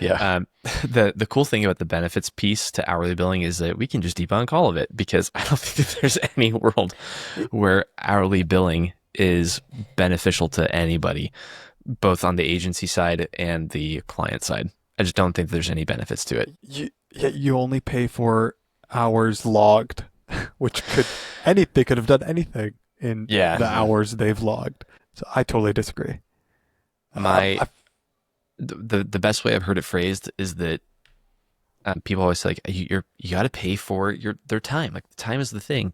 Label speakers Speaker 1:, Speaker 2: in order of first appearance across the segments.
Speaker 1: Yeah.
Speaker 2: The cool thing about the benefits piece to hourly billing is that we can just debunk all of it because I don't think that there's any world where hourly billing is beneficial to anybody, both on the agency side and the client side. I just don't think there's any benefits to it.
Speaker 3: You only pay for hours logged, which they could have done anything in
Speaker 2: Yeah,
Speaker 3: the
Speaker 1: Mhm.
Speaker 3: hours they've logged. So I totally disagree.
Speaker 2: my
Speaker 3: I,
Speaker 2: the best way I've heard it phrased is that people always say like you got to pay for their time. Like the time is the thing.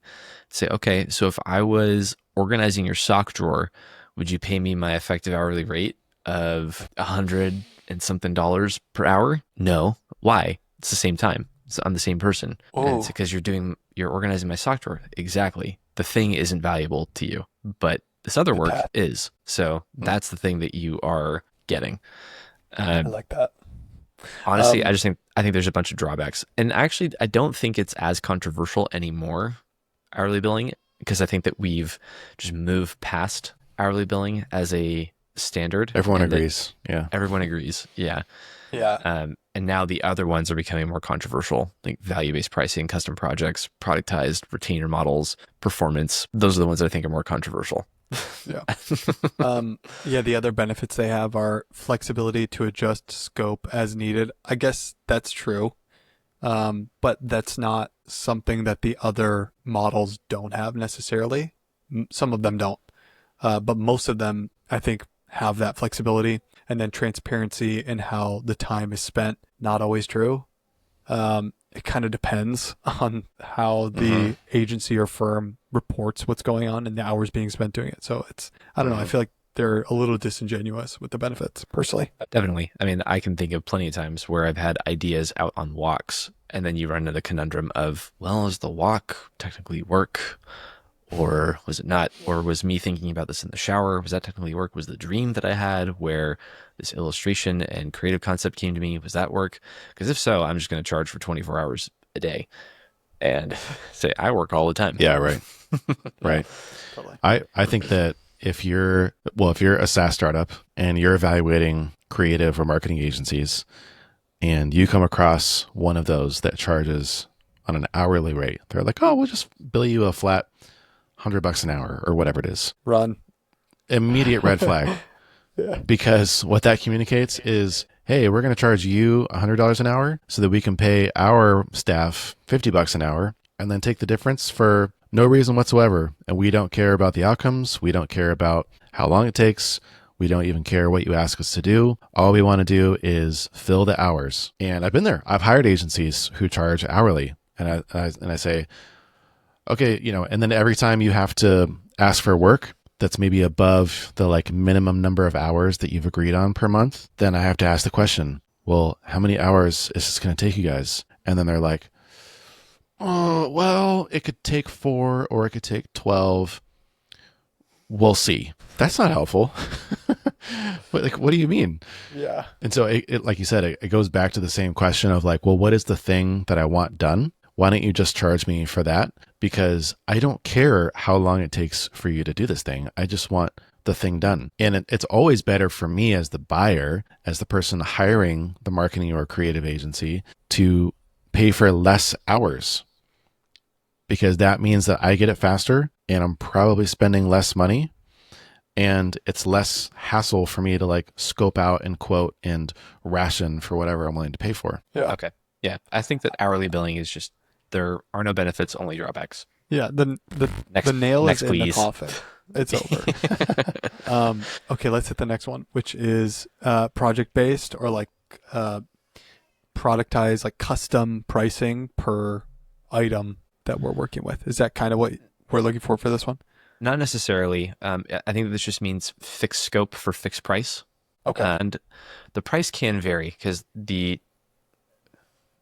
Speaker 2: Say okay, so if I was organizing your sock drawer, would you pay me my effective hourly rate of $100 and something per hour? No. Why? It's the same time. I'm the same person, and it's
Speaker 3: oh,
Speaker 2: because you're organizing my sock drawer. Exactly. The thing isn't valuable to you, but this other
Speaker 3: good
Speaker 2: work
Speaker 3: path.
Speaker 2: is. So
Speaker 1: Mm.
Speaker 2: that's the thing that you are getting.
Speaker 3: I
Speaker 2: Um,
Speaker 3: like that.
Speaker 2: Honestly,
Speaker 3: Um,
Speaker 2: I think there's a bunch of drawbacks, and actually, I don't think it's as controversial anymore, hourly billing, because I think that we've just moved past hourly billing as a standard,
Speaker 1: Everyone
Speaker 2: and that
Speaker 1: agrees. Yeah.
Speaker 2: everyone agrees. Yeah,
Speaker 3: yeah.
Speaker 2: and now the other ones are becoming more controversial, like value-based pricing, custom projects, productized retainer models, performance. Those are the ones that I think are more controversial.
Speaker 3: Yeah. Yeah, the other benefits they have are flexibility to adjust scope as needed. I guess that's true. But that's not something that the other models don't have necessarily. Some of them don't. But most of them, I think, have that flexibility and then transparency in how the time is spent. Not always true. It kind of depends on how
Speaker 1: Hmm.
Speaker 3: the agency or firm reports what's going on and the hours being spent doing it. So I don't know. I
Speaker 1: Hmm.
Speaker 3: feel like they're a little disingenuous with the benefits, personally.
Speaker 2: Definitely. I mean, I can think of plenty of times where I've had ideas out on walks, and then you run into the conundrum of, well, is the walk technically work? Or was it not? Or was me thinking about this in the shower? Was that technically work? Was the dream that I had where this illustration and creative concept came to me, was that work? Because if so, I'm just going to charge for 24 hours a day and say, I work all the time.
Speaker 1: Yeah. Right.
Speaker 3: Yeah,
Speaker 1: Right.
Speaker 3: totally.
Speaker 1: I think that if you're a SaaS startup and you're evaluating creative or marketing agencies and you come across one of those that charges on an hourly rate, they're like, oh, we'll just bill you a flat $100 an hour or whatever it is.
Speaker 3: Run.
Speaker 1: Immediate red flag,
Speaker 3: Yeah.
Speaker 1: because what that communicates is, hey, we're going to charge you $100 an hour so that we can pay our staff $50 an hour and then take the difference for no reason whatsoever. And we don't care about the outcomes. We don't care about how long it takes. We don't even care what you ask us to do. All we want to do is fill the hours. And I've been there. I've hired agencies who charge hourly. And I say, okay, and then every time you have to ask for work that's maybe above the like minimum number of hours that you've agreed on per month, then I have to ask the question, well, how many hours is this going to take you guys? And then they're like, oh, well, it could take 4 or it could take 12. We'll see. That's not helpful. What do you mean?
Speaker 3: Yeah.
Speaker 1: And so like you said, it goes back to the same question of like, well, what is the thing that I want done? Why don't you just charge me for that? Because I don't care how long it takes for you to do this thing. I just want the thing done. And it's always better for me as the buyer, as the person hiring the marketing or creative agency, to pay for less hours, because that means that I get it faster and I'm probably spending less money, and it's less hassle for me to like scope out and quote and ration for whatever I'm willing to pay for.
Speaker 3: Yeah.
Speaker 2: Okay. Yeah. I think that hourly billing is just, there are no benefits, only drawbacks.
Speaker 3: Yeah. The
Speaker 2: Next,
Speaker 3: nail is
Speaker 2: next,
Speaker 3: in the
Speaker 2: please.
Speaker 3: coffin. It's over. Okay, let's hit the next one, which is project based or like uh, productized, like custom pricing per item that we're working with. Is that kind of what we're looking for this one?
Speaker 2: Not necessarily. I think that this just means fixed scope for fixed price.
Speaker 3: Okay.
Speaker 2: And the price can vary because the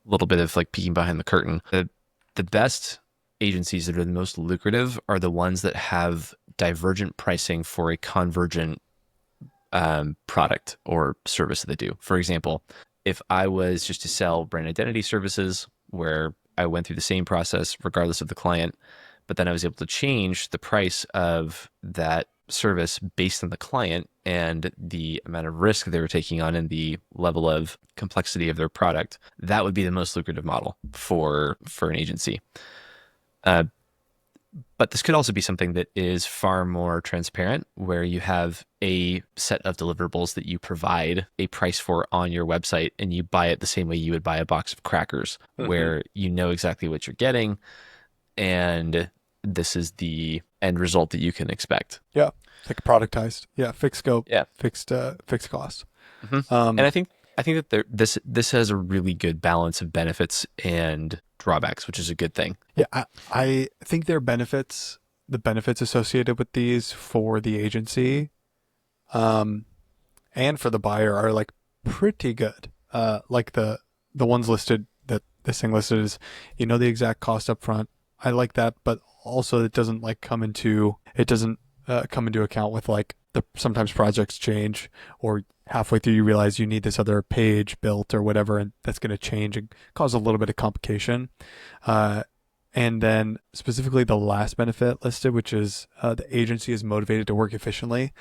Speaker 2: little bit of like peeking behind the curtain, the best agencies that are the most lucrative are the ones that have divergent pricing for a convergent product or service that they do. For example, if I was just to sell brand identity services where I went through the same process regardless of the client, but then I was able to change the price of that service based on the client, and the amount of risk they were taking on and the level of complexity of their product, that would be the most lucrative model for an agency. But this could also be something that is far more transparent, where you have a set of deliverables that you provide a price for on your website, and you buy it the same way you would buy a box of crackers, where you know exactly what you're getting, and this is the end result that you can expect.
Speaker 3: Yeah, like productized. Yeah, fixed scope.
Speaker 2: Yeah,
Speaker 3: fixed cost.
Speaker 2: And I think that this has a really good balance of benefits and drawbacks, which is a good thing.
Speaker 3: Yeah, I think the benefits associated with these for the agency, and for the buyer are like pretty good. Like the ones listed, that this thing listed is, the exact cost up front. I like that, but also it doesn't come into account with sometimes projects change, or halfway through you realize you need this other page built or whatever, and that's going to change and cause a little bit of complication. And then specifically the last benefit listed, which is the agency is motivated to work efficiently.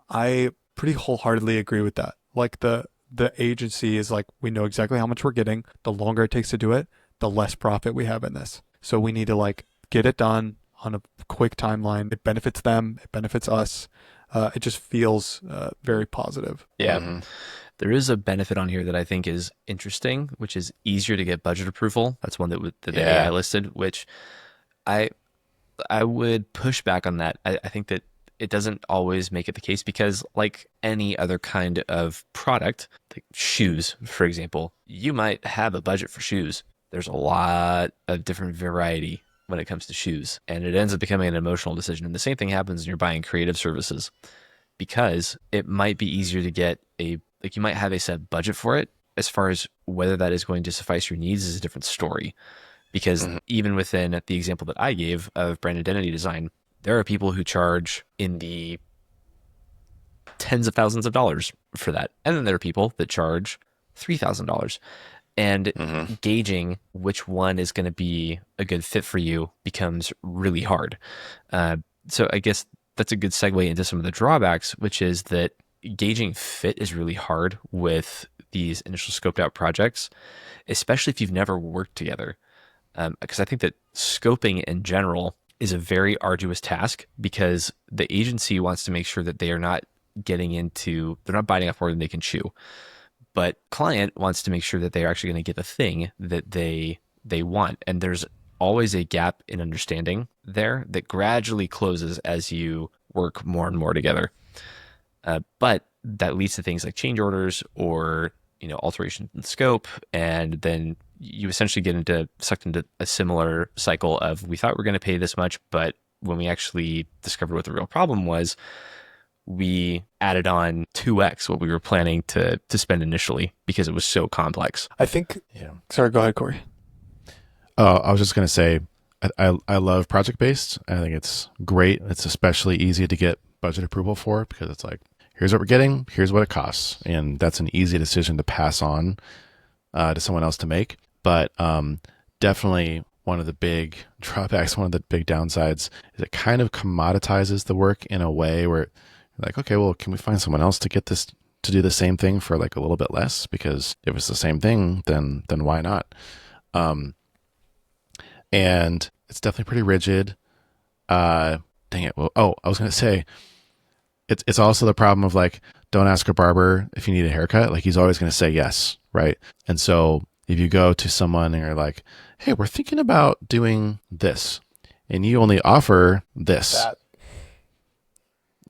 Speaker 3: I pretty wholeheartedly agree with that. Like the agency is like, we know exactly how much we're getting. The longer it takes to do it, the less profit we have in this. So we need to get it done on a quick timeline. It benefits them. It benefits us. It just feels very positive.
Speaker 2: Yeah. There is a benefit on here that I think is interesting, which is easier to get budget approval. That's one that the AI listed, which I would push back on that. I think that it doesn't always make it the case, because like any other kind of product, like shoes, for example, you might have a budget for shoes. There's a lot of different variety when it comes to shoes, and it ends up becoming an emotional decision. And the same thing happens when you're buying creative services, because it might be easier to get you might have a set budget for it. As far as whether that is going to suffice your needs is a different story, because even within the example that I gave of brand identity design, there are people who charge in the tens of thousands of dollars for that. And then there are people that charge $3,000. And gauging which one is going to be a good fit for you becomes really hard. So I guess that's a good segue into some of the drawbacks, which is that gauging fit is really hard with these initial scoped out projects, especially if you've never worked together. Because I think that scoping in general is a very arduous task, because the agency wants to make sure that they are not they're not biting off more than they can chew. But client wants to make sure that they're actually going to get the thing that they want. And there's always a gap in understanding there that gradually closes as you work more and more together. But that leads to things like change orders or alterations in scope, and then you essentially get sucked into a similar cycle of, we thought we were going to pay this much, but when we actually discovered what the real problem was, we added on 2x what we were planning to spend initially, because it was so complex.
Speaker 3: I think. Yeah. Sorry, go ahead, Corey.
Speaker 1: I was just going to say, I love project-based. I think it's great. It's especially easy to get budget approval for, because it's like, here's what we're getting, here's what it costs. And that's an easy decision to pass on to someone else to make. But definitely one of the big drawbacks, one of the big downsides, is it kind of commoditizes the work in a way where, like, okay, well, can we find someone else to get this to do the same thing for like a little bit less? Because if it's the same thing, then why not? And it's definitely pretty rigid. Dang it. Well, I was gonna say, it's also the problem of like, don't ask a barber if you need a haircut. Like, he's always gonna say yes, right? And so if you go to someone and you're like, hey, we're thinking about doing this, and you only offer this,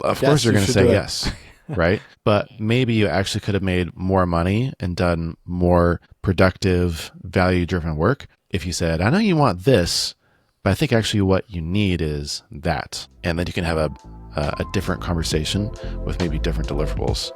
Speaker 1: of course you're going to say yes, right? But maybe you actually could have made more money and done more productive, value-driven work if you said, I know you want this, but I think actually what you need is that. And then you can have a different conversation with maybe different deliverables.